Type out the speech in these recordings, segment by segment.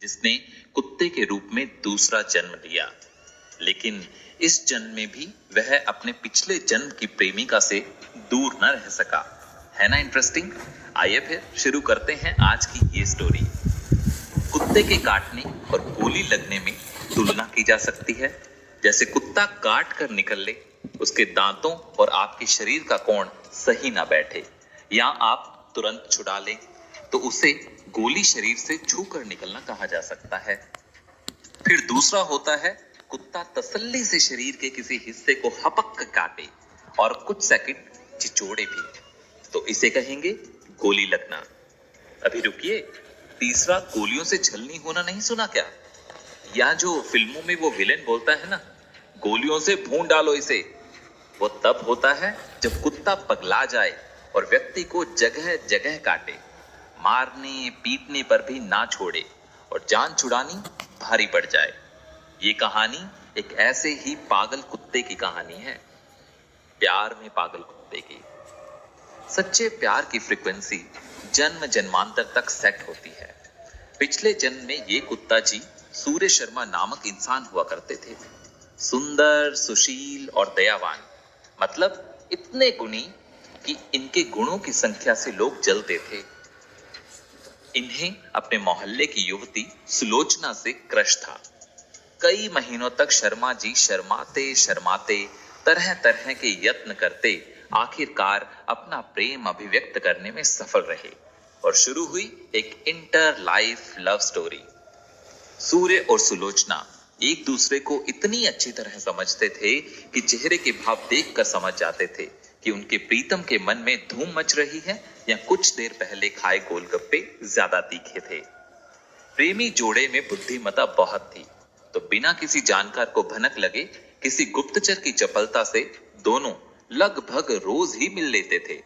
जिसने कुत्ते के रूप में दूसरा जन्म लिया। लेकिन इस जन्म में भी वह अपने पिछले जन्म की प्रेमिका से दूर न रह सका। है ना इंटरेस्टिंग? आइए फिर शुरू करते हैं आज की ये स्टोरी। कुत्ते के काटने और गोली लगने में तुलना की जा सकती है। जैसे कुत्ता काट कर निकल ले, उसके दांतों और आपके शरीर का कोण सही ना बैठे, या आप तुरंत छुड़ा लें, तो उसे गोली शरीर से छू कर निकलना कहा जा सकता है। फिर दूसरा होता है कुत्ता तसल्ली से शरीर के किसी हिस्से को हपक कर काटे और कुछ सेकंड चिचोड़े भी, तो इसे कहेंगे गोली लगना। अभी रुकिए, तीसरा गोलियों से छलनी होना नहीं सुना क्या? या जो फिल्मों में वो विलेन बोलता है ना, गोलियों से भून डालो इसे, वो तब होता है जब कुत्ता पगला जाए और व्यक्ति को जगह जगह काटे, मारने पीटने पर भी ना छोड़े और जान छुड़ानी भारी पड़ जाए। ये कहानी एक ऐसे ही पागल कुत्ते की कहानी है, प्यार में पागल कुत्ते की। सच्चे प्यार की फ्रीक्वेंसी जन्म जन्मांतर तक सेट होती है। पिछले जन्म में ये कुत्ता जी सूर्य शर्मा नामक इंसान हुआ करते थे। सुंदर, सुशील और दयावान, मतलब इतने गुणी कि इनके गुणों की संख्या से लोग जलते थे। इन्हें अपने मोहल्ले की युवती सुलोचना से क्रश था। कई महीनों तक शर्मा जी शर्माते शर्माते तरह तरह के यत्न करते आखिरकार अपना प्रेम अभिव्यक्त करने में सफल रहे और शुरू हुई एक इंटर लाइफ लव स्टोरी। सूर्य और सुलोचना एक दूसरे को इतनी अच्छी तरह समझते थे कि चेहरे के भाव देखकर समझ जाते थे कि उनके प्रीतम के मन में धूम मच रही है या कुछ देर पहले खाए गोलगप्पे ज्यादा तीखे थे। प्रेमी जोड़े में बुद्धिमता बहुत थी, तो बिना किसी जानकार को भनक लगे किसी गुप्तचर की चपलता से दोनों लगभग रोज ही मिल लेते थे।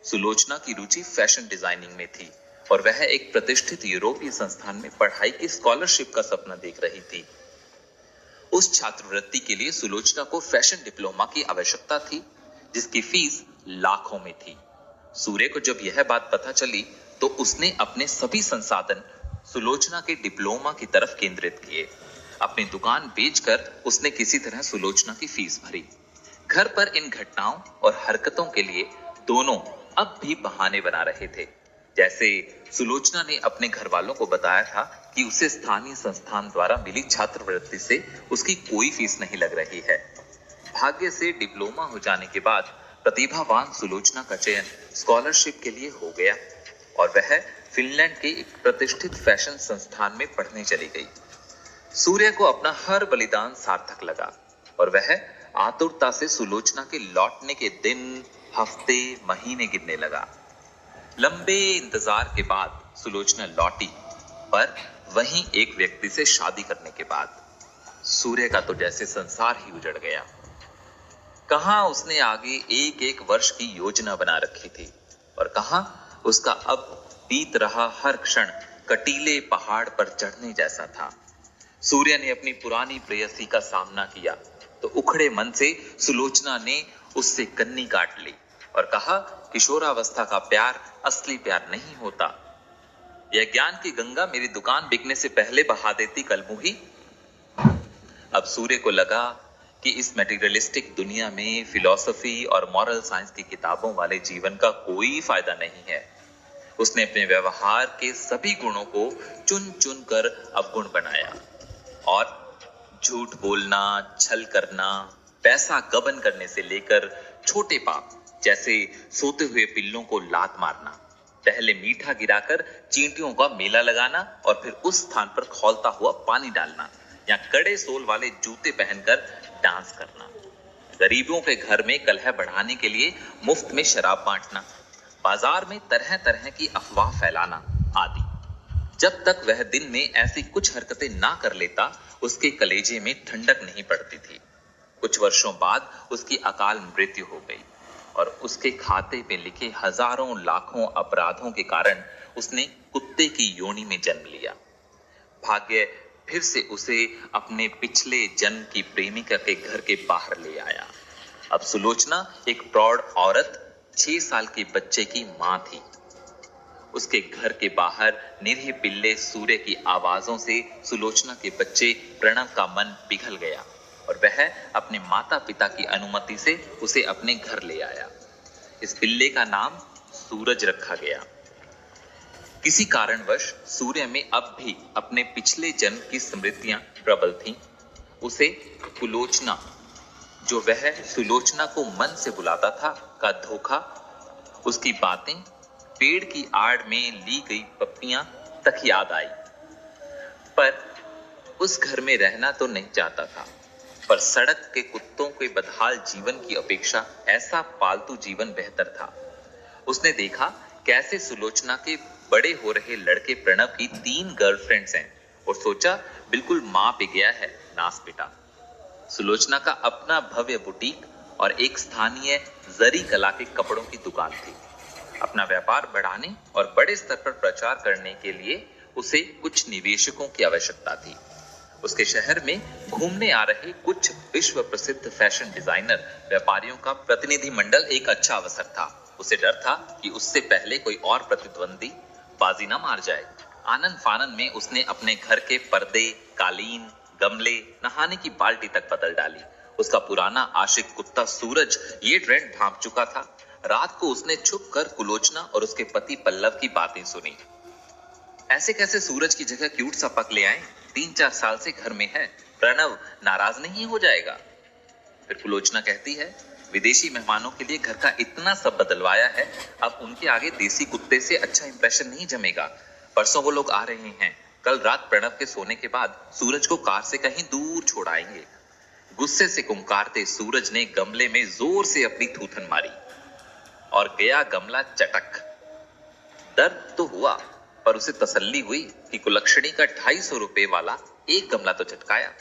सुलोचना की रुचि फैशन डिजाइनिंग में थी और वह एक प्रतिष्ठित यूरोपीय संस्थान में पढ़ाई की स्कॉलरशिप का सपना देख रही थी। उस छात्रवृत्ति के लिए सुलोचना को फैशन डिप्लोमा की आवश्यकता थी, जिसकी फीस लाखों में थी। सूर्य को जब यह बात पता चली तो उसने अपने सभी संसाधन सुलोचना के डिप्लोमा की तरफ केंद्रित किए। अपनी दुकान बेचकर उसने किसी तरह सुलोचना की फीस भरी। घर पर इन घटनाओं और हरकतों के लिए दोनों अब भी बहाने बना रहे थे। जैसे सुलोचना ने अपने घर वालों को बताया था कि उसे स्थानीय संस्थान द्वारा मिली छात्रवृत्ति से उसकी कोई फीस नहीं लग रही है। भाग्य से डिप्लोमा हो जाने के बाद प्रतिभावान सुलोचना का चयन स्कॉलरशिप के लिए हो गया और वह फिनलैंड के एक प्रतिष्ठित फैशन संस्थान में पढ़ने चली गई। सूर्य को अपना हर बलिदान सार्थक लगा और वह आतुरता से सुलोचना के लौटने के दिन, हफ्ते, महीने गिनने लगा। लंबे इंतजार के बाद सुलोचना लौटी, पर वहीं एक व्यक्ति से शादी करने के बाद। सूर्य का तो जैसे संसार ही उजड़ गया। कहां उसने आगे एक एक वर्ष की योजना बना रखी थी और कहां उसका अब बीत रहा हर क्षण कटीले पहाड़ पर चढ़ने जैसा था। सूर्य ने अपनी पुरानी प्रेयसी का सामना किया तो उखड़े मन से सुलोचना ने उससे कन्नी काट ली और कहा, किशोरावस्था का प्यार असली प्यार नहीं होता। यह ज्ञान की गंगा मेरी दुकान बिकने से पहले बहा देती कलमुही। अब सूर्य को लगा कि इस मटेरियलिस्टिक दुनिया में फिलॉसफी और मॉरल साइंस की किताबों वाले जीवन का कोई फायदा नहीं है। उसने अपने व्यवहार के सभी गुणों को चुन चुन कर अवगुण बनाया और झूठ बोलना, छल करना, पैसा गबन करने से लेकर छोटे पाप जैसे सोते हुए पिल्लों को लात मारना, पहले मीठा गिराकर चींटियों का मेला लगाना और फिर उस स्थान पर खौलता हुआ पानी डालना, या कड़े सोल वाले जूते पहनकर डांस करना, गरीबों के घर में कलह बढ़ाने के लिए मुफ्त में शराब बांटना, बाजार में तरह तरह की अफवाह फैलाना आदि। जब तक वह दिन में ऐसी कुछ हरकतें ना कर लेता, उसके कलेजे में ठंडक नहीं पड़ती थी। कुछ वर्षों बाद उसकी अकाल मृत्यु हो गई और उसके खाते पे लिखे हजारों लाखों अपराधों के कारण उसने कुत्ते की योनि में जन्म लिया। भाग्य फिर से उसे अपने पिछले जन्म की प्रेमिका के घर के बाहर ले आया। अब सुलोचना एक प्रौढ़ औरत 6 साल के बच्चे की मां थी। उसके घर के बाहर निरीह पिल्ले सूर्य की आवाजों से सुलोचना के बच्चे प्रणव का मन पिघल गया और वह अपने माता पिता की अनुमति से उसे अपने घर ले आया। इस पिल्ले का नाम सूरज रखा गया। किसी कारणवश सूर्य में अब भी अपने पिछले जन्म की स्मृतियां प्रबल थीं। उसे कुलोचना, जो वह सुलोचना को मन से बुलाता था, का धोखा, उसकी बातें, पेड़ की आड़ में ली गई पप्पियां तक याद आई। पर उस घर में रहना तो नहीं चाहता था, पर सड़क के कुत्तों के बदहाल जीवन की अपेक्षा ऐसा पालतू जीवन बेहतर था। उसने देखा कैसे सुलोचना के बड़े हो रहे लड़के प्रणव की 3 गर्लफ्रेंड्स हैं और सोचा बिल्कुल मां पे गया है नास बेटा। सुलोचना का अपना भव्य बुटीक और एक स्थानीय जरी कला के कपड़ों की दुकान थी। अपना व्यापार बढ़ाने और बड़े स्तर पर प्रचार करने के लिए उसे कुछ निवेशकों की आवश्यकता थी। उसके शहर में घूमने आ रहे कुछ विश्व प्रसिद्ध फैशन डिजाइनर व्यापारियों का प्रतिनिधि मंडल एक अच्छा अवसर था। उसे डर था कि उससे पहले कोई और प्रतिद्वंदी बाजी न मार जाए। आनन फानन में उसने अपने घर के पर्दे, कालीन, गमले, नहाने की बाल्टी तक बदल डाली। उसका पुराना आशिक कुत्ता सूरज ये ट्रेंड भांप चुका था। रात को उसने छुप कर कुलोचना और उसके पति पल्लव की बातें सुनी। ऐसे कैसे सूरज की जगह क्यूट सा पक ले आए? 3-4 साल से घर में है, प्रणव नाराज नहीं हो जाएगा? फिर कुलोचना कहती है, विदेशी मेहमानों के लिए घर का इतना सब बदलवाया है, अब उनके आगे देसी कुत्ते से अच्छा इंप्रेशन नहीं जमेगा। परसों वो लोग आ रहे हैं, कल रात प्रणव के सोने के बाद सूरज को कार से कहीं दूर छोड़ आएंगे। गुस्से से कुंकारते सूरज ने गमले में जोर से अपनी थूथन मारी और गया गमला चटक। दर्द तो हुआ, पर उसे तसल्ली हुई कि कुलक्षणी का 250 रुपए वाला एक गमला तो चटकाया।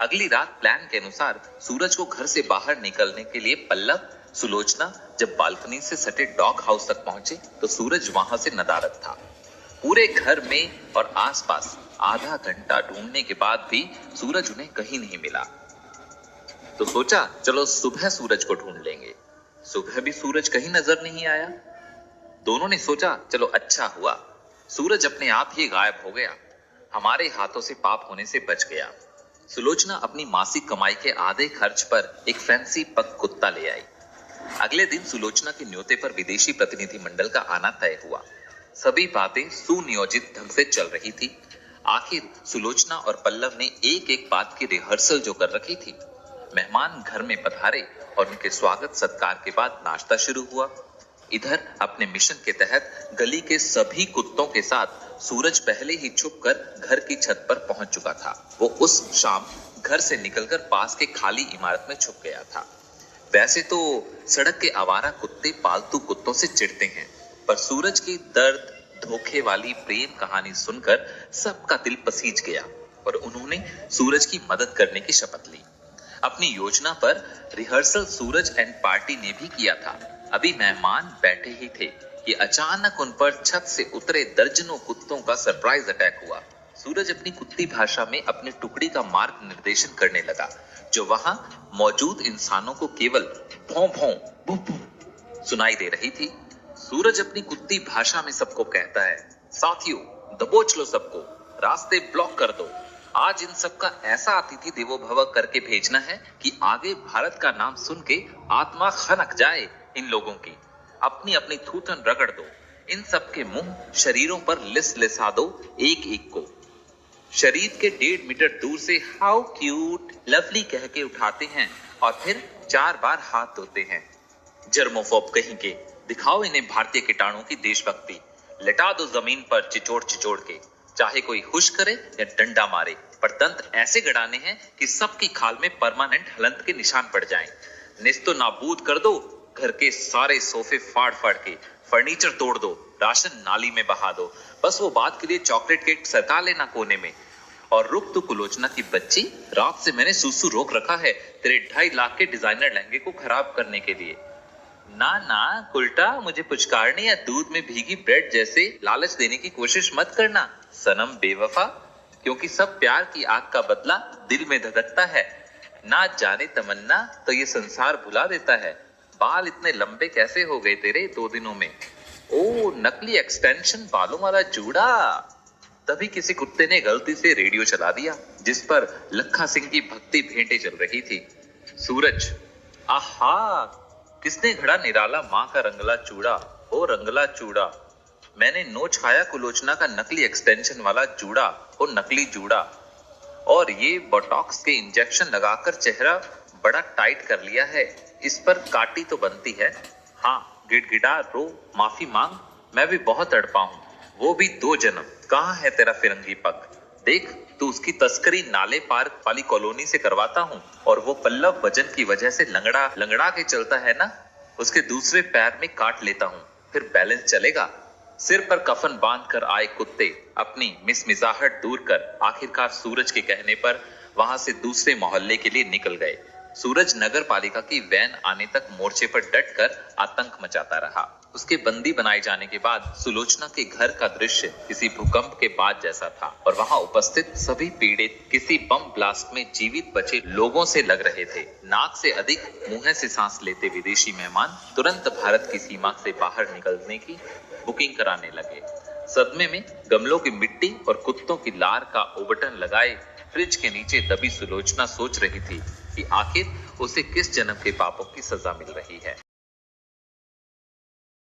अगली रात प्लान के अनुसार सूरज को घर से बाहर निकलने के लिए पल्लव, सुलोचना जब बालकनी से सटे डॉग हाउस तक पहुंचे तो सूरज वहां से नदारद था। पूरे घर में और आसपास आधा घंटा ढूंढने के बाद भी सूरज उन्हें कहीं नहीं मिला। तो सोचा चलो सुबह सूरज को ढूंढ लेंगे। सुबह भी सूरज कहीं नजर नहीं आया। दोनों ने सोचा चलो अच्छा हुआ, सूरज अपने आप ही गायब हो गया, हमारे हाथों से पाप होने से बच गया। सुलोचना अपनी मासिक कमाई के आधे खर्च पर एक फैंसी पग कुत्ता ले आई। अगले दिन सुलोचना के न्योते पर विदेशी प्रतिनिधि मंडल का आना तय हुआ। सभी बातें सुनियोजित ढंग से चल रही थी। आखिर सुलोचना और पल्लव ने एक एक बात की रिहर्सल जो कर रखी थी। मेहमान घर में पधारे और उनके स्वागत सत्कार के बाद नाश्ता शुरू हुआ। इधर अपने मिशन के तहत गली के सभी कुत्तों के साथ सूरज पहले ही छुपकर घर की छत पर पहुंच चुका था। वो उस शाम घर से निकलकर पास के खाली इमारत में छुप गया था। वैसे तो सड़क के आवारा कुत्ते पालतू कुत्तों से चिढ़ते हैं, पर सूरज की दर्द धोखे वाली प्रेम कहानी सुनकर सबका दिल पसीज गया और उन्होंने सूरज की मदद करने की शपथ ली। अपनी योजना पर रिहर्सल सूरज एंड पार्टी ने भी किया था। अभी मेहमान बैठे ही थे कि अचानक उन पर छत से उतरे दर्जनों कुत्तों का सरप्राइज अटैक हुआ। सूरज अपनी कुत्ती भाषा में अपने टुकड़ी का मार्ग निर्देशन करने लगा, जो वहां मौजूद इंसानों को केवल भौं भौं भू भू सुनाई दे रही थी। सूरज अपनी कुत्ती भाषा में सबको कहता है, साथियों दबोच लो सबको, रास्ते ब्लॉक कर दो। आज इन सबका ऐसा अतिथि देवो भव करके भेजना है कि आगे भारत का नाम सुन के आत्मा खनक जाए इन लोगों की। अपनी अपनी थूथन रगड़ दो, इन सबके मुंह शरीरों पर लिसा दो एक एक को। शरीर के 1.5 मीटर दूर से हाउ क्यूट लवली कह के उठाते हैं और फिर 4 बार हाथ धोते हैं। जर्मोफोब कहीं के, दिखाओ इन्हें भारतीय कीटाणुओं की देशभक्ति। लेटा दो जमीन पर चिचोड़ चिचोड़ के, चाहे कोई हुश करे या डंडा मारे, पर दंत ऐसे गड़ाने हैं कि सबकी खाल में परमानेंट हलंत के निशान पड़ जाएं। निस्तो नाबूद कर दो घर के सारे सोफे फाड़ फाड़ के, फर्नीचर तोड़ दो, राशन नाली में बहा दो। बस वो बात के लिए चॉकलेट केक सरका लेना कोने में। और रुक तो कुलोचना की बच्ची, रात से मैंने सुसु रोक रखा है तेरे 2.5 लाख के डिजाइनर लहंगे को खराब करने के लिए। ना ना उल्टा मुझे पुचकारने या दूध में भीगी ब्रेड जैसे लालच देने की कोशिश मत करना सनम बेवफा, क्योंकि सब प्यार की आग का बदला दिल में धधकता है। ना जाने तमन्ना तो ये संसार भुला देता है। बाल इतने लंबे कैसे हो गए तेरे 2 दिनों में? ओ, नकली एक्सटेंशन बालों वाला जूड़ा। तभी किसी कुत्ते ने गलती से रेडियो चला दिया जिस पर लखा सिंह की भक्ति भेंटे चल रही थी। सूरज, आहा, किसने घड़ा निराला माँ का रंगला चूड़ा, ओ रंगला चूड़ा। मैंने नोच खाया कुलोचना का नकली एक्सटेंशन वाला जूड़ा, ओ नकली जूड़ा। और ये बोटॉक्स के इंजेक्शन लगाकर चेहरा बड़ा टाइट कर लिया है, इस पर काटी तो बनती है। हाँ, गिड़गिड़ा रो, माफी मांग, मैं भी बहुत तड़पा हूँ, वो भी 2 जन्म। कहाँ है तेरा फिरंगी पग? देख, तू उसकी तस्करी नाले पार वाली कॉलोनी से करवाता हूँ, और वो पल्लव वजन की वजह से लंगड़ा लंगड़ा के चलता है ना, उसके दूसरे पैर में काट लेता हूँ, फिर बैलेंस चलेगा। सिर पर कफन बांधकर आए कुत्ते अपनी मिसमिजाहट दूर कर आखिरकार सूरज के कहने पर वहां से दूसरे मोहल्ले के लिए निकल गए। सूरज नगर पालिका की वैन आने तक मोर्चे पर डटकर आतंक मचाता रहा। उसके बंदी बनाए जाने के बाद सुलोचना के घर का दृश्य किसी भूकंप के बाद जैसा था, और वहां उपस्थित सभी पीड़ित किसी बम ब्लास्ट में जीवित बचे लोगों से लग रहे थे। नाक से अधिक मुंह से सांस लेते विदेशी मेहमान तुरंत भारत की सीमा से बाहर निकलने की बुकिंग कराने लगे। सदमे में गमलों की मिट्टी और कुत्तों की लार का ओबटन लगाए फ्रिज के नीचे दबी सुलोचना सोच रही थी कि आखिर उसे किस जन्म के पापों की सजा मिल रही है।